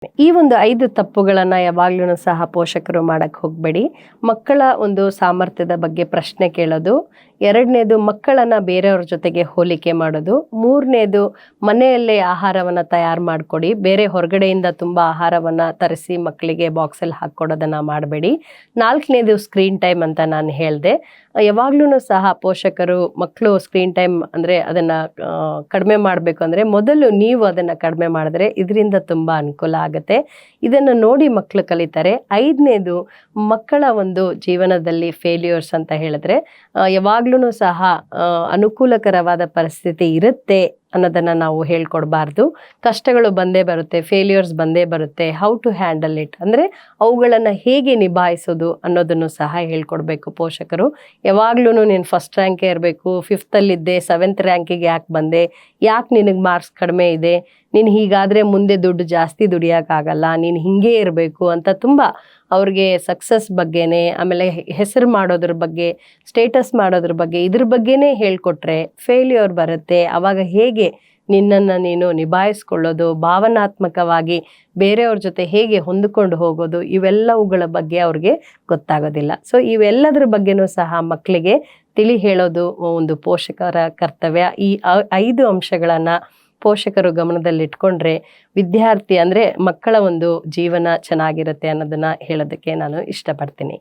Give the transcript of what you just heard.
ಈ ಒಂದು 5 ತಪ್ಪುಗಳನ್ನ ಯಾವಾಗ್ಲೂ ಸಹ ಪೋಷಕರು ಮಾಡಕ್ ಹೋಗ್ಬೇಡಿ. ಮಕ್ಕಳ ಒಂದು ಸಾಮರ್ಥ್ಯದ ಬಗ್ಗೆ ಪ್ರಶ್ನೆ ಕೇಳೋದು, 2ನೇದು ಮಕ್ಕಳನ್ನ ಬೇರೆಯವ್ರ ಜೊತೆಗೆ ಹೋಲಿಕೆ ಮಾಡೋದು, 3ನೇದು ಮನೆಯಲ್ಲೇ ಆಹಾರವನ್ನ ತಯಾರು ಮಾಡ್ಕೊಡಿ, ಬೇರೆ ಹೊರಗಡೆಯಿಂದ ತುಂಬಾ ಆಹಾರವನ್ನ ತರಿಸಿ ಮಕ್ಕಳಿಗೆ ಬಾಕ್ಸಲ್ಲಿ ಹಾಕೊಡೋದನ್ನ ಮಾಡಬೇಡಿ. 4ನೇದು ಸ್ಕ್ರೀನ್ ಟೈಮ್ ಅಂತ ನಾನು ಹೇಳ್ದೆ. ಯಾವಾಗ್ಲೂ ಸಹ ಪೋಷಕರು ಮಕ್ಕಳು ಸ್ಕ್ರೀನ್ ಟೈಮ್ ಅಂದ್ರೆ ಅದನ್ನ ಕಡಿಮೆ ಮಾಡಬೇಕು ಅಂದ್ರೆ ಮೊದಲು ನೀವು ಅದನ್ನ ಕಡಿಮೆ ಮಾಡಿದ್ರೆ ಇದರಿಂದ ತುಂಬಾ ಅನುಕೂಲ ಆಗುತ್ತೆ. ಇದನ್ನು ನೋಡಿ ಮಕ್ಕಳು ಕಲಿತಾರೆ. 5ನೇದು ಮಕ್ಕಳ ಒಂದು ಜೀವನದಲ್ಲಿ ಫೇಲ್ಯೂರ್ಸ್ ಅಂತ ಹೇಳಿದ್ರೆ ಯಾವಾಗ್ಲೂ ಸಹ ಅನುಕೂಲಕರವಾದ ಪರಿಸ್ಥಿತಿ ಇರುತ್ತೆ ಅನ್ನೋದನ್ನ ನಾವು ಹೇಳ್ಕೊಡ್ಬಾರ್ದು. ಕಷ್ಟಗಳು ಬಂದೇ ಬರುತ್ತೆ, ಫೇಲ್ಯೂರ್ಸ್ ಬಂದೇ ಬರುತ್ತೆ. ಹೌ ಟು ಹ್ಯಾಂಡಲ್ ಇಟ್ ಅಂದ್ರೆ ಅವುಗಳನ್ನ ಹೇಗೆ ನಿಭಾಯಿಸೋದು ಅನ್ನೋದನ್ನು ಸಹ ಹೇಳ್ಕೊಡ್ಬೇಕು ಪೋಷಕರು. ಯಾವಾಗ್ಲೂ ನೀನು ಫಸ್ಟ್ ರ್ಯಾಂಕೇ ಇರಬೇಕು, 5th ಅಲ್ಲಿದ್ದೆ 7th ರ್ಯಾಂಕಿಗೆ ಯಾಕೆ ಬಂದೆ, ಯಾಕೆ ನಿನಗೆ ಮಾರ್ಕ್ಸ್ ಕಡಿಮೆ ಇದೆ, ನೀನು ಹೀಗಾದ್ರೆ ಮುಂದೆ ದುಡ್ಡು ಜಾಸ್ತಿ ದುಡಿಯೋಕ್ಕಾಗಲ್ಲ, ನೀನು ಹಿಂಗೇ ಇರಬೇಕು ಅಂತ ತುಂಬ ಅವ್ರಿಗೆ ಸಕ್ಸಸ್ ಬಗ್ಗೆನೇ, ಆಮೇಲೆ ಹೆಸರು ಮಾಡೋದ್ರ ಬಗ್ಗೆ, ಸ್ಟೇಟಸ್ ಮಾಡೋದ್ರ ಬಗ್ಗೆ, ಇದ್ರ ಬಗ್ಗೆನೇ ಹೇಳ್ಕೊಟ್ರೆ ಫೇಲ್ಯೂರ್ ಬರುತ್ತೆ. ಆವಾಗ ಹೇಗೆ ನಿನ್ನನ್ನು ನೀನು ನಿಭಾಯಿಸ್ಕೊಳ್ಳೋದು, ಭಾವನಾತ್ಮಕವಾಗಿ ಬೇರೆಯವ್ರ ಜೊತೆ ಹೇಗೆ ಹೊಂದಿಕೊಂಡು ಹೋಗೋದು, ಇವೆಲ್ಲವುಗಳ ಬಗ್ಗೆ ಅವ್ರಿಗೆ ಗೊತ್ತಾಗೋದಿಲ್ಲ. ಸೊ ಇವೆಲ್ಲದ್ರ ಬಗ್ಗೆನೂ ಸಹ ಮಕ್ಕಳಿಗೆ ತಿಳಿ ಹೇಳೋದು ಒಂದು ಪೋಷಕರ ಕರ್ತವ್ಯ. ಈ 5 ಅಂಶಗಳನ್ನು ಪೋಷಕರು ಗಮನದಲ್ಲಿಟ್ಕೊಂಡ್ರೆ ವಿದ್ಯಾರ್ಥಿ ಅಂದರೆ ಮಕ್ಕಳ ಒಂದು ಜೀವನ ಚೆನ್ನಾಗಿರುತ್ತೆ ಅನ್ನೋದನ್ನ ಹೇಳೋದಕ್ಕೆ ನಾನು ಇಷ್ಟಪಡ್ತೀನಿ.